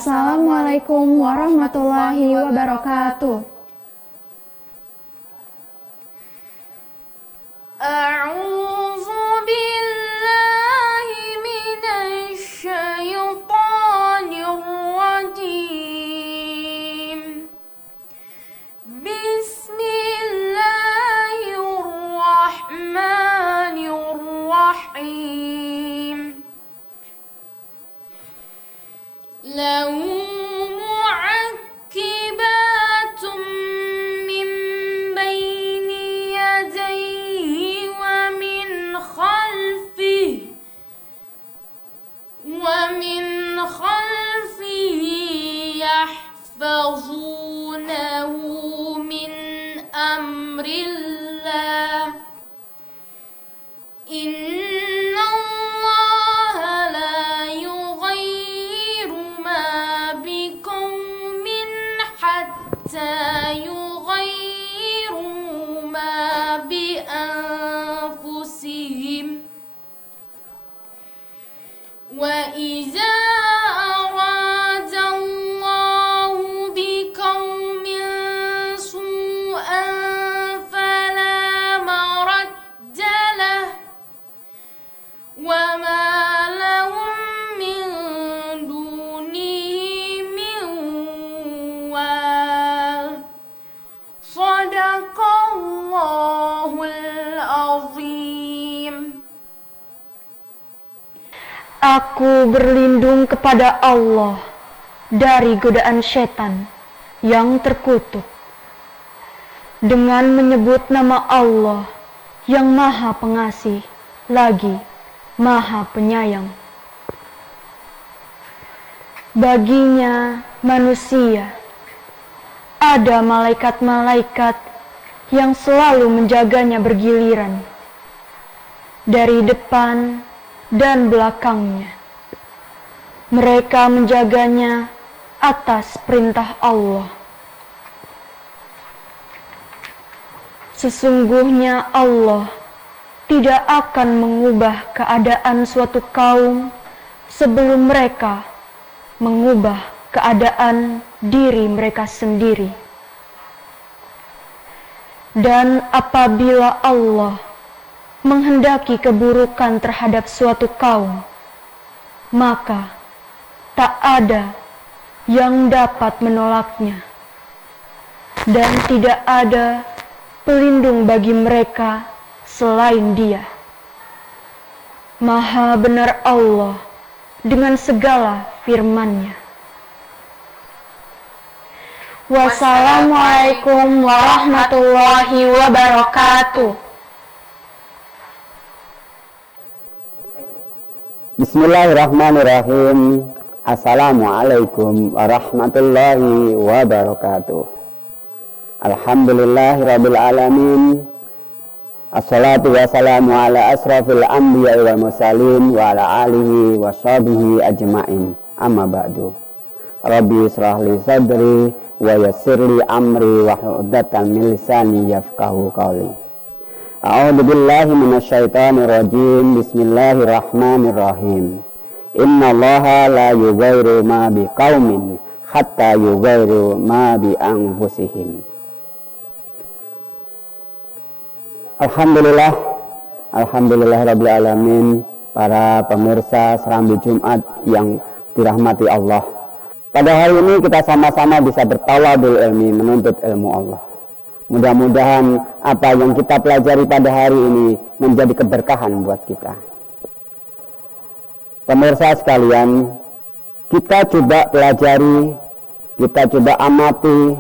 Assalamualaikum warahmatullahi wabarakatuh. A'udzu billahi minasy syaithanir rajim. Bismillahirrahmanirrahim. Lahu mu'aqqibatun min baini yadayhi wa min khalfihi yahfazunahu min amrillah. Inna Allaha la yughayyiru ma biqaumin hatta yughayyiru ma bi anfusihim. Wa idza arada Allahu biqaumin su'an fala maradda lahu wa ma lahum min dunihi min wal. Shadaqallahul azim. Aku berlindung kepada Allah dari godaan setan yang terkutuk dengan menyebut nama Allah yang Maha Pengasih lagi Maha Penyayang. Baginya manusia ada malaikat-malaikat yang selalu menjaganya bergiliran dari depan dan belakangnya. Mereka menjaganya atas perintah Allah. Sesungguhnya Allah tidak akan mengubah keadaan suatu kaum sebelum mereka mengubah keadaan diri mereka sendiri. Dan apabila Allah menghendaki keburukan terhadap suatu kaum, maka tak ada yang dapat menolaknya, dan tidak ada pelindung bagi mereka selain Dia. Maha benar Allah dengan segala firman-Nya. Wassalamualaikum warahmatullahi wabarakatuh. Bismillahirrahmanirrahim. Assalamualaikum warahmatullahi wabarakatuh. Alhamdulillahirabbil alamin. Assalatu wassalamu ala asrafil anbiya'i wal mursalin wa ala alihi wa sahbihi ajma'in. Amma ba'du. Rabbi israh li sadri wa yassir li amri wa hlul 'uqdatam min lisani yafqahu qawli. A'udzu billahi minasyaitonir rajim. Bismillahirrahmanirrahim. Innallaha la yughayyiru ma biqaumin hatta yughayyiru ma bi anfusihim. Alhamdulillahirabbil alamin. Para pemirsa Serambi Jumat yang dirahmati Allah, pada hari ini kita sama-sama bisa bertawadul ilmi, menuntut ilmu Allah. Mudah-mudahan apa yang kita pelajari pada hari ini menjadi keberkahan buat kita. Pemirsa sekalian, kita coba pelajari, kita coba amati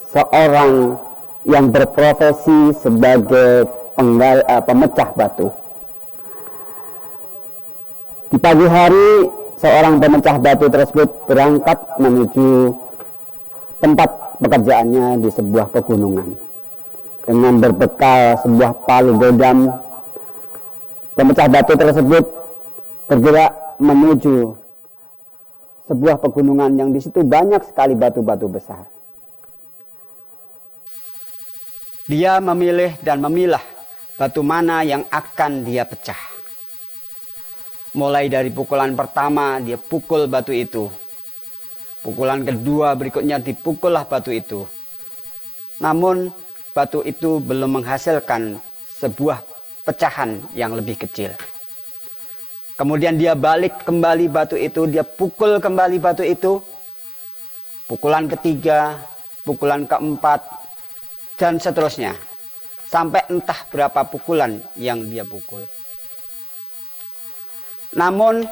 seorang yang berprofesi sebagai pemecah batu. Di pagi hari, seorang pemecah batu tersebut berangkat menuju tempat pekerjaannya di sebuah pegunungan. Dengan berbekal sebuah palu godam, pemecah batu tersebut bergerak menuju sebuah pegunungan yang di situ banyak sekali batu-batu besar. Dia memilih dan memilah batu mana yang akan dia pecah. Mulai dari pukulan pertama, dia pukul batu itu. Pukulan kedua berikutnya dipukullah batu itu. Namun batu itu belum menghasilkan sebuah pecahan yang lebih kecil. Kemudian dia balik kembali batu itu, dia pukul kembali batu itu. Pukulan ketiga, pukulan keempat, dan seterusnya. Sampai entah berapa pukulan yang dia pukul. Namun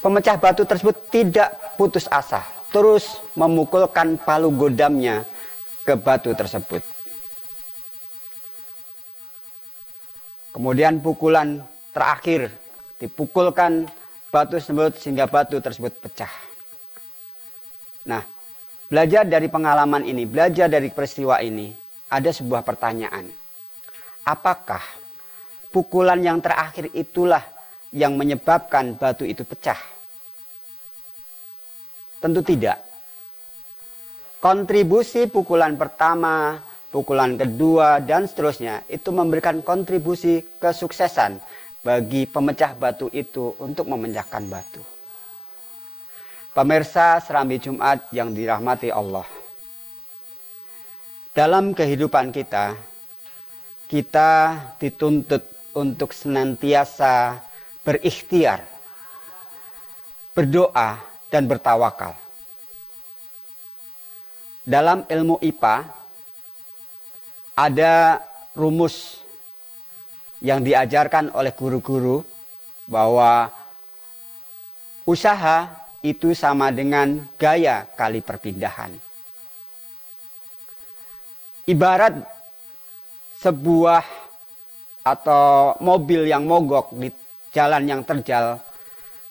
pemecah batu tersebut tidak putus asa. Terus memukulkan palu godamnya ke batu tersebut. Kemudian pukulan terakhir dipukulkan batu tersebut sehingga batu tersebut pecah. Nah, belajar dari pengalaman ini, belajar dari peristiwa ini, ada sebuah pertanyaan. Apakah pukulan yang terakhir itulah yang menyebabkan batu itu pecah? Tentu tidak. Kontribusi pukulan pertama, pukulan kedua, dan seterusnya itu memberikan kontribusi kesuksesan bagi pemecah batu itu untuk memecahkan batu. Pemirsa Serambi Jumat yang dirahmati Allah. Dalam kehidupan kita dituntut untuk senantiasa berikhtiar, berdoa, dan bertawakal. Dalam ilmu IPA ada rumus yang diajarkan oleh guru-guru bahwa usaha itu sama dengan gaya kali perpindahan. Ibarat sebuah atau mobil yang mogok di jalan yang terjal,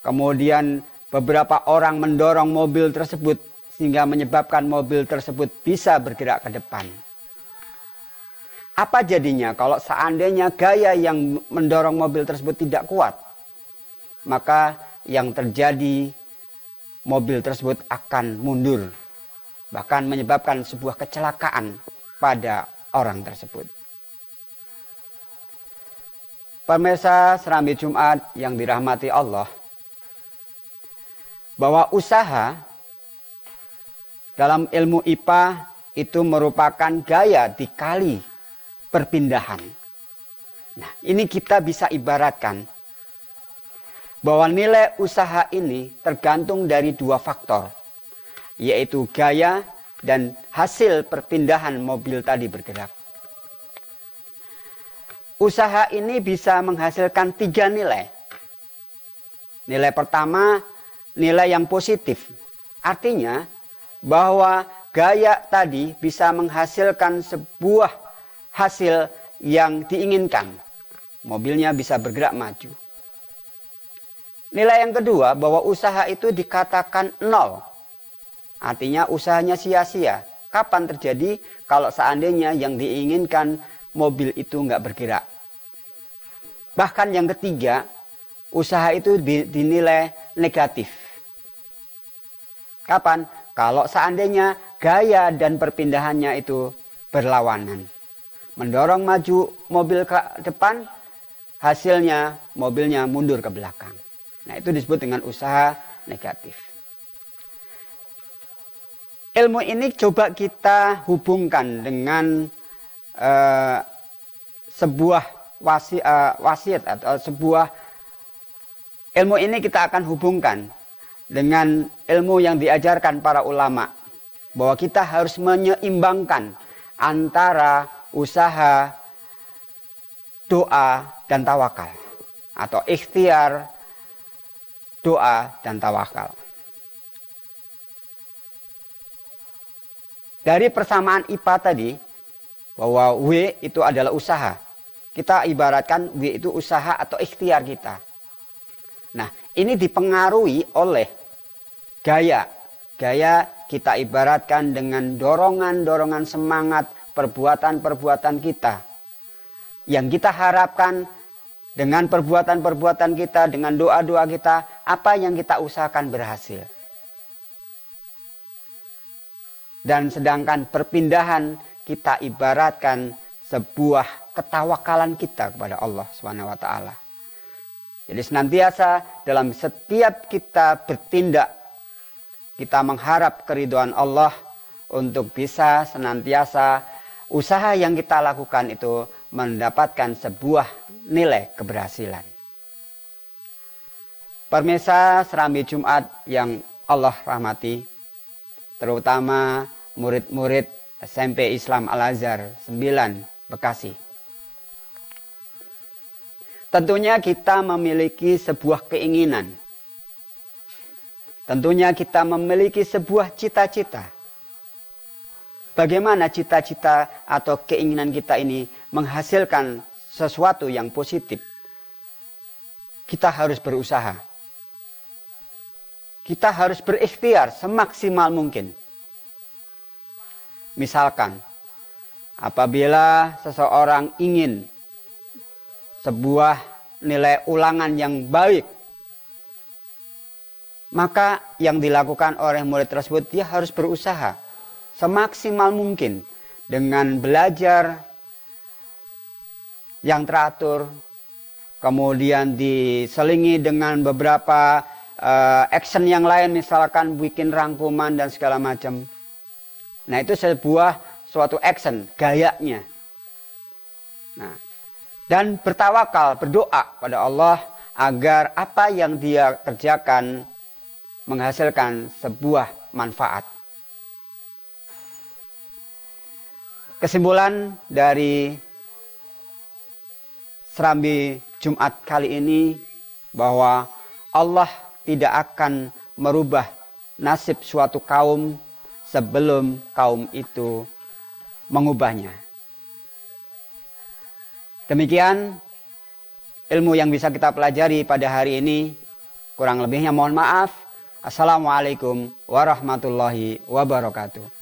kemudian beberapa orang mendorong mobil tersebut sehingga menyebabkan mobil tersebut bisa bergerak ke depan. Apa jadinya kalau seandainya gaya yang mendorong mobil tersebut tidak kuat? Maka yang terjadi, mobil tersebut akan mundur. Bahkan menyebabkan sebuah kecelakaan pada orang tersebut. Pemirsa Serambi Jumat yang dirahmati Allah, bahwa usaha dalam ilmu IPA itu merupakan gaya dikali perpindahan. Nah, ini kita bisa ibaratkan bahwa nilai usaha ini tergantung dari dua faktor, yaitu gaya dan hasil perpindahan mobil tadi bergerak. Usaha ini bisa menghasilkan 3 nilai. Nilai pertama, nilai yang positif. Artinya bahwa gaya tadi bisa menghasilkan sebuah hasil yang diinginkan. Mobilnya bisa bergerak maju. Nilai yang kedua, bahwa usaha itu dikatakan nol. Artinya usahanya sia-sia. Kapan terjadi kalau seandainya yang diinginkan mobil itu nggak bergerak? Bahkan yang ketiga, usaha itu dinilai negatif. Kapan? Kalau seandainya gaya dan perpindahannya itu berlawanan. Mendorong maju mobil ke depan, hasilnya mobilnya mundur ke belakang. Nah, itu disebut dengan usaha negatif. Ilmu ini coba kita hubungkan dengan sebuah wasiat atau sebuah ilmu ini kita akan hubungkan dengan ilmu yang diajarkan para ulama, bahwa kita harus menyeimbangkan antara usaha, doa, dan tawakal, atau ikhtiar, doa, dan tawakal. Dari persamaan IPA tadi, bahwa W itu adalah usaha. Kita ibaratkan W itu usaha atau ikhtiar kita. Nah, ini dipengaruhi oleh gaya. Gaya kita ibaratkan dengan dorongan-dorongan semangat, perbuatan-perbuatan kita. Yang kita harapkan dengan perbuatan-perbuatan kita, dengan doa-doa kita, apa yang kita usahakan berhasil. Dan sedangkan perpindahan kita ibaratkan sebuah ketawakalan kita kepada Allah SWT. Jadi senantiasa dalam setiap kita bertindak, kita mengharap keridhaan Allah untuk bisa senantiasa usaha yang kita lakukan itu mendapatkan sebuah nilai keberhasilan. Pemirsa Serambi Jumat yang Allah rahmati, terutama murid-murid SMP Islam Al-Azhar 9 Bekasi. Tentunya kita memiliki sebuah keinginan. Tentunya kita memiliki sebuah cita-cita. Bagaimana cita-cita atau keinginan kita ini menghasilkan sesuatu yang positif? Kita harus berusaha. Kita harus berikhtiar semaksimal mungkin. Misalkan, apabila seseorang ingin sebuah nilai ulangan yang baik, maka yang dilakukan oleh murid tersebut, dia harus berusaha semaksimal mungkin dengan belajar yang teratur, kemudian diselingi dengan beberapa action yang lain, misalkan bikin rangkuman dan segala macam. Nah, itu suatu action, gayanya. Nah, dan bertawakal, berdoa pada Allah agar apa yang dia kerjakan menghasilkan sebuah manfaat. Kesimpulan dari Serambi Jumat kali ini bahwa Allah tidak akan merubah nasib suatu kaum sebelum kaum itu mengubahnya. Demikian ilmu yang bisa kita pelajari pada hari ini. Kurang lebihnya mohon maaf. Assalamualaikum warahmatullahi wabarakatuh.